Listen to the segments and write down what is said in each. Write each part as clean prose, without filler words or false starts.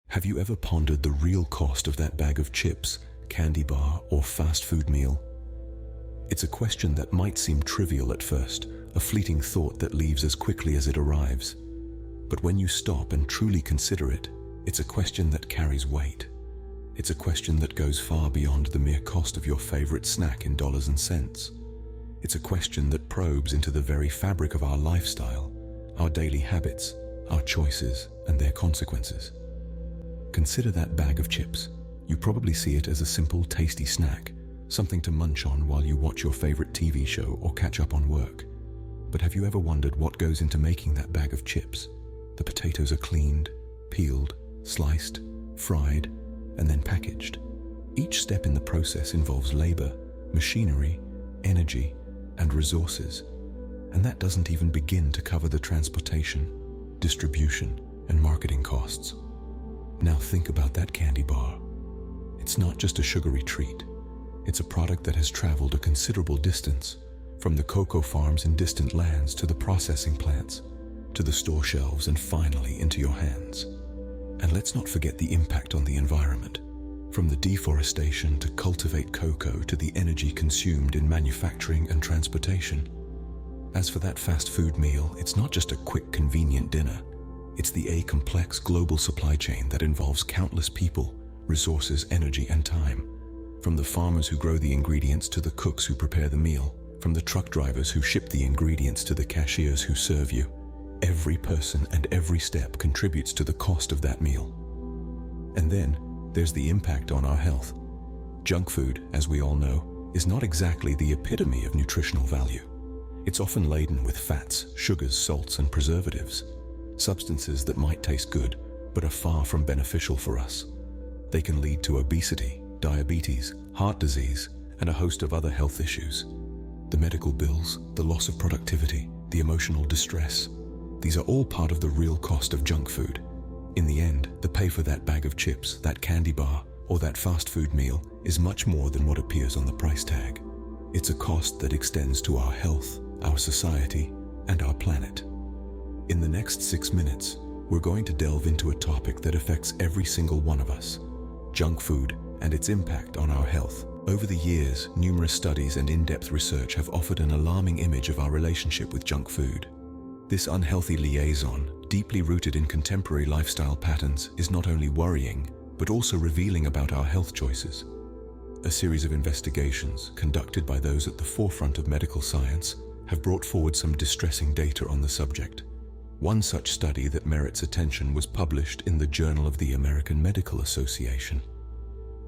Have you ever pondered the real cost of that bag of chips, candy bar, or fast food meal? It's a question that might seem trivial at first, a fleeting thought that leaves as quickly as it arrives. But when you stop and truly consider it, it's a question that carries weight. It's a question that goes far beyond the mere cost of your favorite snack in dollars and cents. It's a question that probes into the very fabric of our lifestyle, our daily habits, our choices, and their consequences. Consider that bag of chips. You probably see it as a simple, tasty snack, something to munch on while you watch your favorite TV show or catch up on work. But have you ever wondered what goes into making that bag of chips? The potatoes are cleaned, peeled, sliced, fried, and then packaged. Each step in the process involves labor, machinery, energy, and resources. And that doesn't even begin to cover the transportation, distribution, and marketing costs. Now think about that candy bar. It's not just a sugary treat. It's a product that has traveled a considerable distance, from the cocoa farms in distant lands to the processing plants, to the store shelves and finally into your hands. And let's not forget the impact on the environment, from the deforestation to cultivate cocoa to the energy consumed in manufacturing and transportation. As for that fast food meal, it's not just a quick, convenient dinner. It's the complex global supply chain that involves countless people, resources, energy, and time. From the farmers who grow the ingredients to the cooks who prepare the meal, from the truck drivers who ship the ingredients to the cashiers who serve you, every person and every step contributes to the cost of that meal. And then there's the impact on our health. Junk food, as we all know, is not exactly the epitome of nutritional value. It's often laden with fats, sugars, salts, and preservatives, substances that might taste good but are far from beneficial for us. They can lead to obesity, diabetes, heart disease, and a host of other health issues. The medical bills, the loss of productivity, the emotional distress, these are all part of the real cost of junk food. In the end, the pay for that bag of chips, that candy bar, or that fast food meal is much more than what appears on the price tag. It's a cost that extends to our health, our society, and our planet. In the next 6 minutes, we're going to delve into a topic that affects every single one of us: junk food and its impact on our health. Over the years, numerous studies and in-depth research have offered an alarming image of our relationship with junk food. This unhealthy liaison, deeply rooted in contemporary lifestyle patterns, is not only worrying, but also revealing about our health choices. A series of investigations, conducted by those at the forefront of medical science, have brought forward some distressing data on the subject. One such study that merits attention was published in the Journal of the American Medical Association.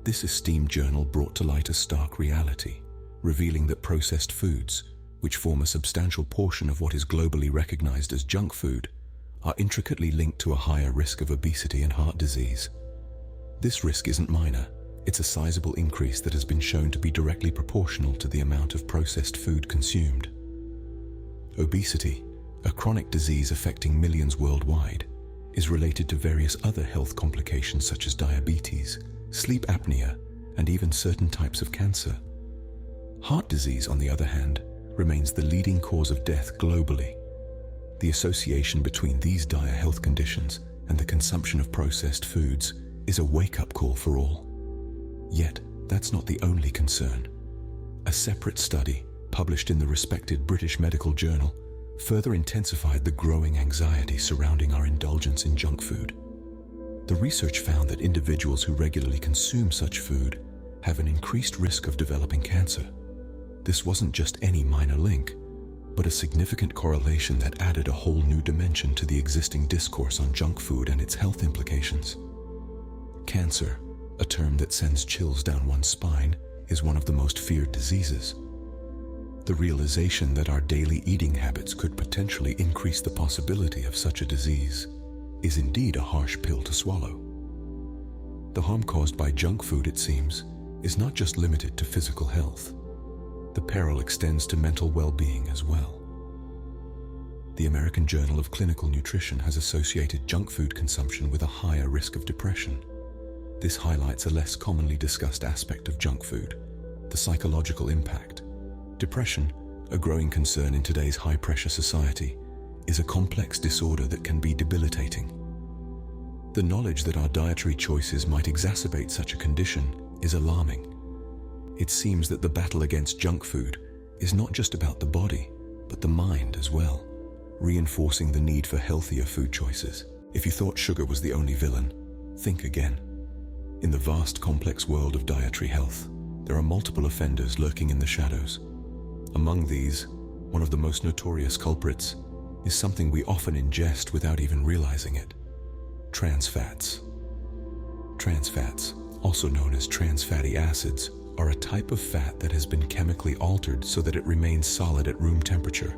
This esteemed journal brought to light a stark reality, revealing that processed foods, which form a substantial portion of what is globally recognized as junk food, are intricately linked to a higher risk of obesity and heart disease. This risk isn't minor. It's a sizable increase that has been shown to be directly proportional to the amount of processed food consumed. Obesity, a chronic disease affecting millions worldwide, is related to various other health complications such as diabetes, sleep apnea, and even certain types of cancer. Heart disease, on the other hand, remains the leading cause of death globally. The association between these dire health conditions and the consumption of processed foods is a wake-up call for all. Yet, that's not the only concern. A separate study, published in the respected British Medical Journal, further intensified the growing anxiety surrounding our indulgence in junk food. The research found that individuals who regularly consume such food have an increased risk of developing cancer. This wasn't just any minor link, but a significant correlation that added a whole new dimension to the existing discourse on junk food and its health implications. Cancer, a term that sends chills down one's spine, is one of the most feared diseases. The realization that our daily eating habits could potentially increase the possibility of such a disease is indeed a harsh pill to swallow. The harm caused by junk food, it seems, is not just limited to physical health. The peril extends to mental well-being as well. The American Journal of Clinical Nutrition has associated junk food consumption with a higher risk of depression. This highlights a less commonly discussed aspect of junk food: the psychological impact. Depression, a growing concern in today's high-pressure society, is a complex disorder that can be debilitating. The knowledge that our dietary choices might exacerbate such a condition is alarming. It seems that the battle against junk food is not just about the body, but the mind as well, reinforcing the need for healthier food choices. If you thought sugar was the only villain, think again. In the vast, complex world of dietary health, there are multiple offenders lurking in the shadows. Among these, one of the most notorious culprits is something we often ingest without even realizing it: trans fats. Trans fats, also known as trans fatty acids, are a type of fat that has been chemically altered so that it remains solid at room temperature.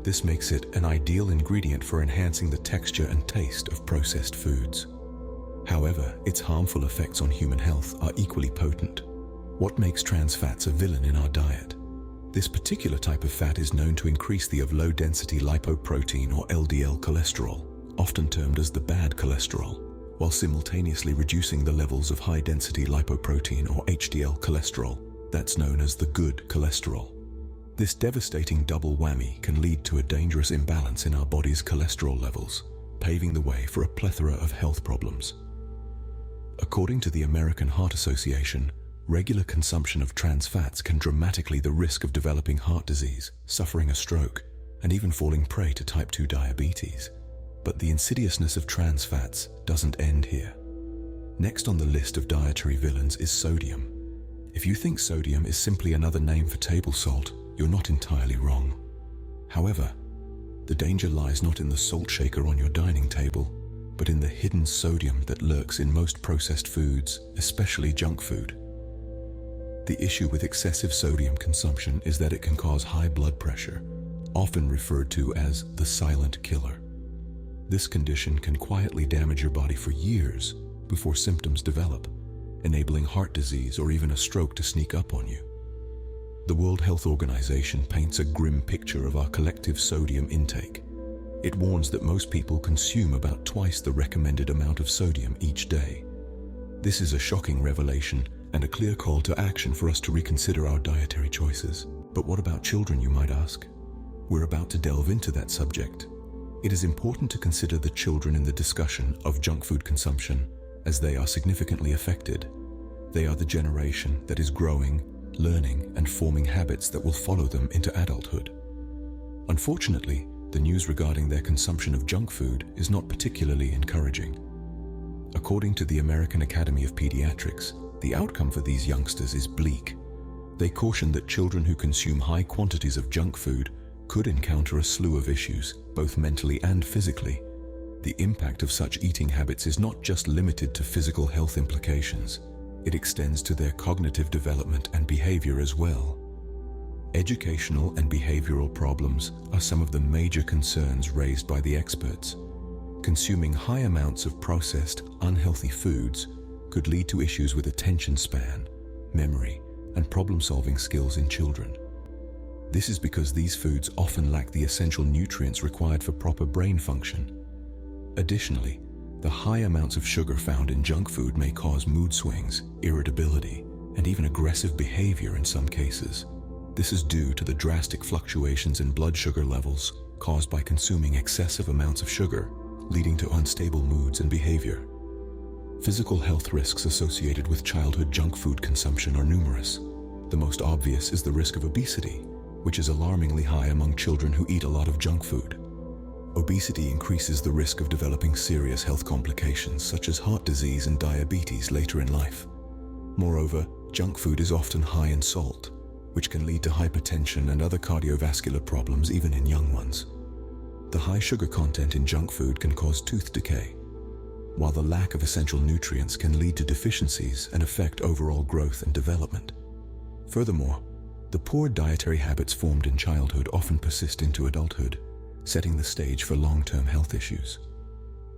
This makes it an ideal ingredient for enhancing the texture and taste of processed foods. However, its harmful effects on human health are equally potent. What makes trans fats a villain in our diet? This particular type of fat is known to increase the of low-density lipoprotein or LDL cholesterol, often termed as the bad cholesterol, while simultaneously reducing the levels of high-density lipoprotein or HDL cholesterol, that's known as the good cholesterol. This devastating double whammy can lead to a dangerous imbalance in our body's cholesterol levels, paving the way for a plethora of health problems. According to the American Heart Association, regular consumption of trans fats can dramatically the risk of developing heart disease, suffering a stroke, and even falling prey to type 2 diabetes. But the insidiousness of trans fats doesn't end here. Next on the list of dietary villains is sodium. If you think sodium is simply another name for table salt, you're not entirely wrong. However, the danger lies not in the salt shaker on your dining table, but in the hidden sodium that lurks in most processed foods, especially junk food. The issue with excessive sodium consumption is that it can cause high blood pressure, often referred to as the silent killer. This condition can quietly damage your body for years before symptoms develop, enabling heart disease or even a stroke to sneak up on you. The World Health Organization paints a grim picture of our collective sodium intake. It warns that most people consume about twice the recommended amount of sodium each day. This is a shocking revelation and a clear call to action for us to reconsider our dietary choices. But what about children, you might ask? We're about to delve into that subject. It is important to consider the children in the discussion of junk food consumption, as they are significantly affected. They are the generation that is growing, learning, and forming habits that will follow them into adulthood. Unfortunately, the news regarding their consumption of junk food is not particularly encouraging. According to the American Academy of Pediatrics, the outcome for these youngsters is bleak. They caution that children who consume high quantities of junk food could encounter a slew of issues, both mentally and physically. The impact of such eating habits is not just limited to physical health implications. It extends to their cognitive development and behavior as well. Educational and behavioral problems are some of the major concerns raised by the experts. Consuming high amounts of processed, unhealthy foods could lead to issues with attention span, memory, and problem-solving skills in children. This is because these foods often lack the essential nutrients required for proper brain function. Additionally, the high amounts of sugar found in junk food may cause mood swings, irritability, and even aggressive behavior in some cases. This is due to the drastic fluctuations in blood sugar levels caused by consuming excessive amounts of sugar, leading to unstable moods and behavior. Physical health risks associated with childhood junk food consumption are numerous. The most obvious is the risk of obesity, which is alarmingly high among children who eat a lot of junk food. Obesity increases the risk of developing serious health complications such as heart disease and diabetes later in life. Moreover, junk food is often high in salt, which can lead to hypertension and other cardiovascular problems even in young ones. The high sugar content in junk food can cause tooth decay, while the lack of essential nutrients can lead to deficiencies and affect overall growth and development. Furthermore, the poor dietary habits formed in childhood often persist into adulthood, setting the stage for long-term health issues.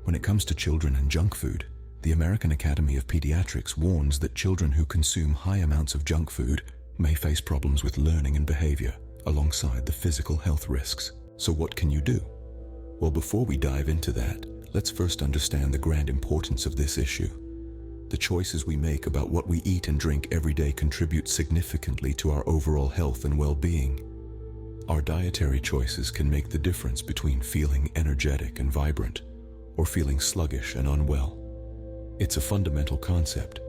When it comes to children and junk food, the American Academy of Pediatrics warns that children who consume high amounts of junk food may face problems with learning and behavior, alongside the physical health risks. So what can you do? Well, before we dive into that, let's first understand the grand importance of this issue. The choices we make about what we eat and drink every day contribute significantly to our overall health and well-being. Our dietary choices can make the difference between feeling energetic and vibrant, or feeling sluggish and unwell. It's a fundamental concept,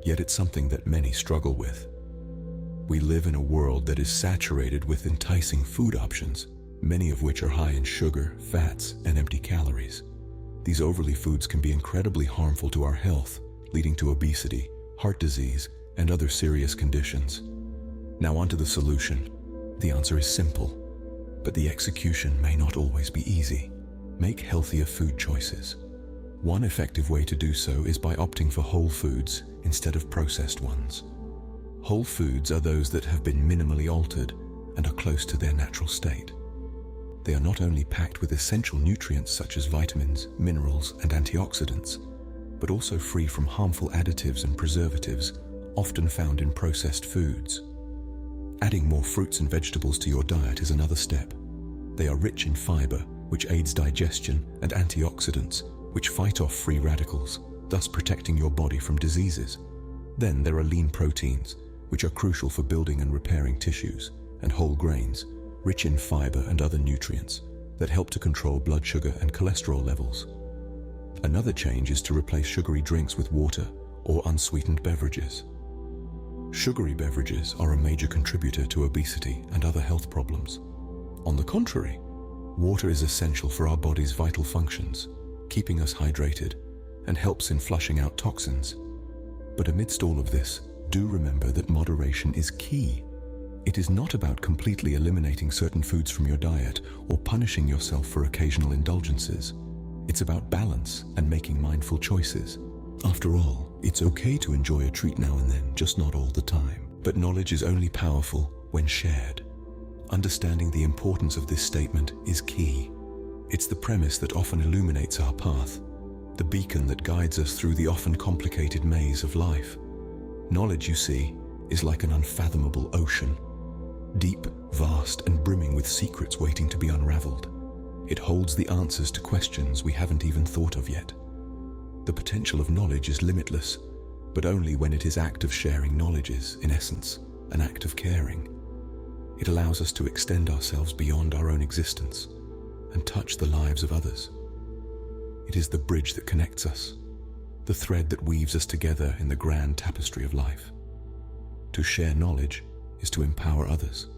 yet it's something that many struggle with. We live in a world that is saturated with enticing food options, many of which are high in sugar, fats, and empty calories. These overly foods can be incredibly harmful to our health, leading to obesity, heart disease, and other serious conditions. Now onto the solution. The answer is simple, but the execution may not always be easy. Make healthier food choices. One effective way to do so is by opting for whole foods instead of processed ones. Whole foods are those that have been minimally altered and are close to their natural state. They are not only packed with essential nutrients such as vitamins, minerals, and antioxidants, but also free from harmful additives and preservatives often found in processed foods. Adding more fruits and vegetables to your diet is another step. They are rich in fiber, which aids digestion, and antioxidants, which fight off free radicals, thus protecting your body from diseases. Then there are lean proteins, which are crucial for building and repairing tissues, and whole grains, rich in fiber and other nutrients, that help to control blood sugar and cholesterol levels. Another change is to replace sugary drinks with water or unsweetened beverages. Sugary beverages are a major contributor to obesity and other health problems. On the contrary, water is essential for our body's vital functions, keeping us hydrated, and helps in flushing out toxins. But amidst all of this, do remember that moderation is key. It is not about completely eliminating certain foods from your diet or punishing yourself for occasional indulgences. It's about balance and making mindful choices. After all, it's okay to enjoy a treat now and then, just not all the time. But knowledge is only powerful when shared. Understanding the importance of this statement is key. It's the premise that often illuminates our path, the beacon that guides us through the often complicated maze of life. Knowledge, you see, is like an unfathomable ocean, deep, vast, and brimming with secrets waiting to be unraveled. It holds the answers to questions we haven't even thought of yet. The potential of knowledge is limitless, but only when it is act of sharing. Knowledge is, in essence, an act of caring. It allows us to extend ourselves beyond our own existence and touch the lives of others. It is the bridge that connects us, the thread that weaves us together in the grand tapestry of life. To share knowledge is to empower others,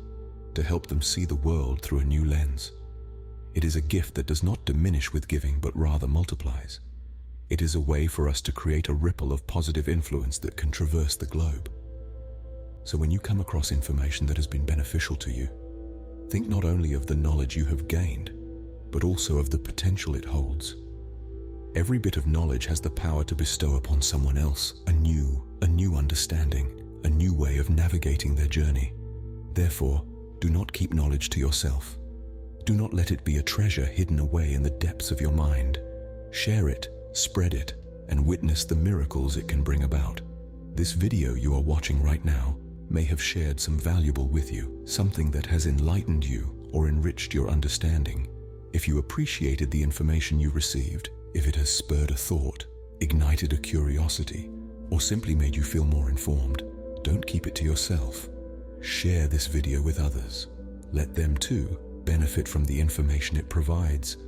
to help them see the world through a new lens. It is a gift that does not diminish with giving, but rather multiplies. It is a way for us to create a ripple of positive influence that can traverse the globe. So when you come across information that has been beneficial to you, think not only of the knowledge you have gained, but also of the potential it holds. Every bit of knowledge has the power to bestow upon someone else a new understanding, a new way of navigating their journey. Therefore, do not keep knowledge to yourself. Do not let it be a treasure hidden away in the depths of your mind. Share it, spread it, and witness the miracles it can bring about. This video you are watching right now may have shared some valuable with you, something that has enlightened you or enriched your understanding. If you appreciated the information you received, if it has spurred a thought, ignited a curiosity, or simply made you feel more informed, don't keep it to yourself. Share this video with others. Let them too benefit from the information it provides.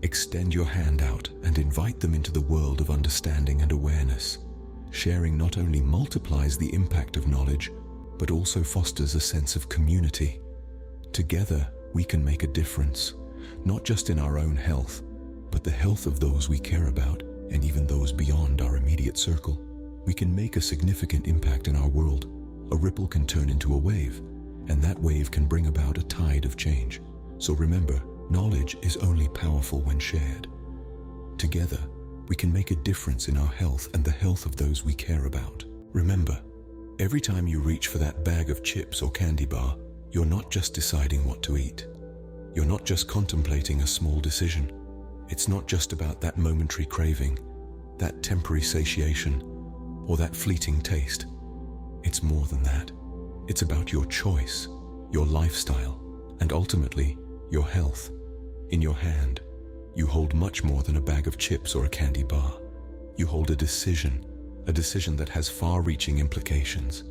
Extend your hand out and invite them into the world of understanding and awareness. Sharing not only multiplies the impact of knowledge, but also fosters a sense of community. Together, we can make a difference, not just in our own health, but the health of those we care about, and even those beyond our immediate circle. We can make a significant impact in our world. A ripple can turn into a wave, and that wave can bring about a tide of change. So remember, knowledge is only powerful when shared. Together, we can make a difference in our health and the health of those we care about. Remember, every time you reach for that bag of chips or candy bar, you're not just deciding what to eat. You're not just contemplating a small decision. It's not just about that momentary craving, that temporary satiation, or that fleeting taste. It's more than that. It's about your choice, your lifestyle, and ultimately, your health. In your hand, you hold much more than a bag of chips or a candy bar. You hold a decision that has far-reaching implications.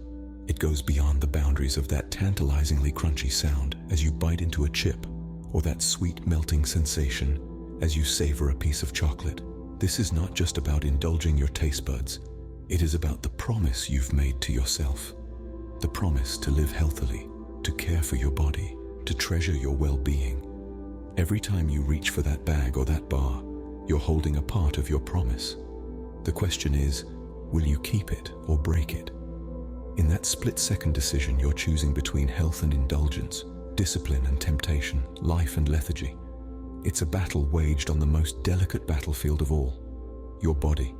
It goes beyond the boundaries of that tantalizingly crunchy sound as you bite into a chip, or that sweet melting sensation as you savor a piece of chocolate. This is not just about indulging your taste buds. It is about the promise you've made to yourself. The promise to live healthily, to care for your body, to treasure your well-being. Every time you reach for that bag or that bar, you're holding a part of your promise. The question is, will you keep it or break it? In that split-second decision, you're choosing between health and indulgence, discipline and temptation, life and lethargy. It's a battle waged on the most delicate battlefield of all, your body.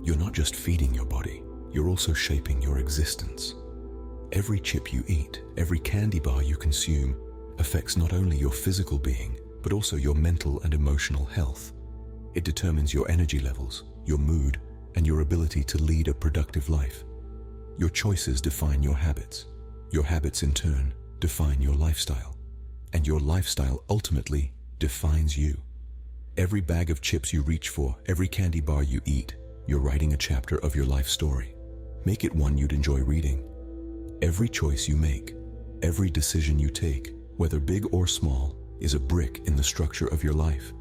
You're not just feeding your body, you're also shaping your existence. Every chip you eat, every candy bar you consume, affects not only your physical being, but also your mental and emotional health. It determines your energy levels, your mood, and your ability to lead a productive life. Your choices define your habits. Your habits, in turn, define your lifestyle. And your lifestyle ultimately defines you. Every bag of chips you reach for, every candy bar you eat, you're writing a chapter of your life story. Make it one you'd enjoy reading. Every choice you make, every decision you take, whether big or small, is a brick in the structure of your life.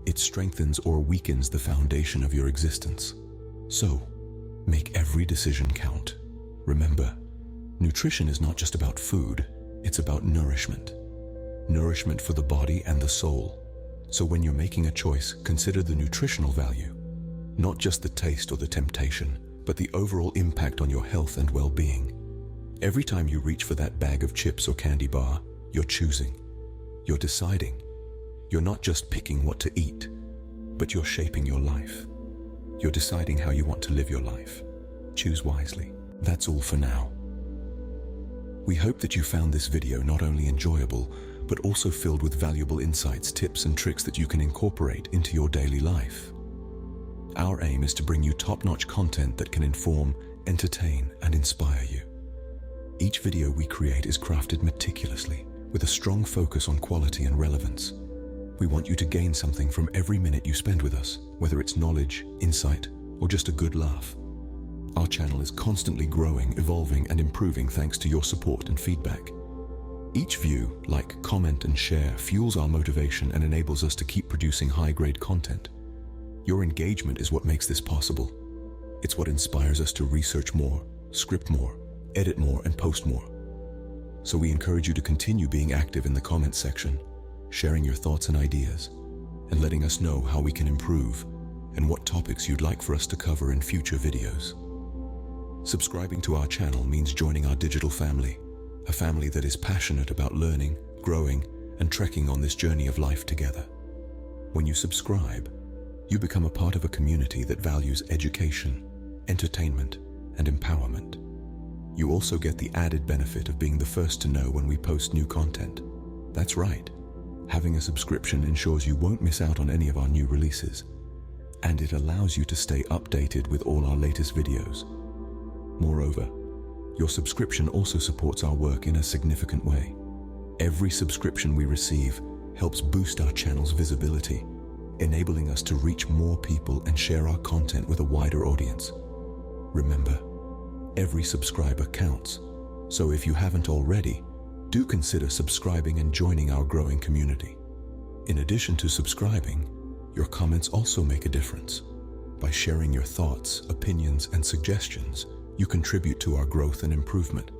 It strengthens or weakens the foundation of your existence. So, make every decision count. Remember, nutrition is not just about food, it's about nourishment. Nourishment for the body and the soul. So when you're making a choice, consider the nutritional value. Not just the taste or the temptation, but the overall impact on your health and well-being. Every time you reach for that bag of chips or candy bar, you're choosing. You're deciding. You're not just picking what to eat, but you're shaping your life. You're deciding how you want to live your life. Choose wisely. That's all for now. We hope that you found this video not only enjoyable, but also filled with valuable insights, tips, and tricks that you can incorporate into your daily life. Our aim is to bring you top-notch content that can inform, entertain, and inspire you. Each video we create is crafted meticulously, with a strong focus on quality and relevance. We want you to gain something from every minute you spend with us, whether it's knowledge, insight, or just a good laugh. Our channel is constantly growing, evolving, and improving thanks to your support and feedback. Each view, like, comment, and share fuels our motivation and enables us to keep producing high-grade content. Your engagement is what makes this possible. It's what inspires us to research more, script more, edit more, and post more. So we encourage you to continue being active in the comments section, sharing your thoughts and ideas, and letting us know how we can improve and what topics you'd like for us to cover in future videos. Subscribing to our channel means joining our digital family, a family that is passionate about learning, growing, and trekking on this journey of life together. When you subscribe, you become a part of a community that values education, entertainment, and empowerment. You also get the added benefit of being the first to know when we post new content. That's right, having a subscription ensures you won't miss out on any of our new releases, and it allows you to stay updated with all our latest videos. Moreover, your subscription also supports our work in a significant way. Every subscription we receive helps boost our channel's visibility, enabling us to reach more people and share our content with a wider audience. Remember, every subscriber counts, so if you haven't already, do consider subscribing and joining our growing community. In addition to subscribing, your comments also make a difference. By sharing your thoughts, opinions, and suggestions, you contribute to our growth and improvement.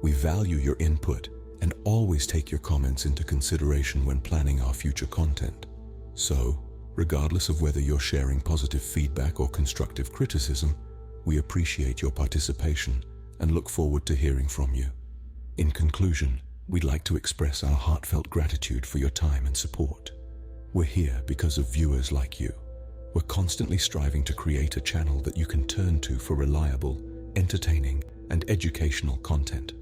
We value your input and always take your comments into consideration when planning our future content. So, regardless of whether you're sharing positive feedback or constructive criticism, we appreciate your participation and look forward to hearing from you. In conclusion, we'd like to express our heartfelt gratitude for your time and support. We're here because of viewers like you. We're constantly striving to create a channel that you can turn to for reliable, entertaining, and educational content.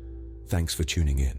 Thanks for tuning in.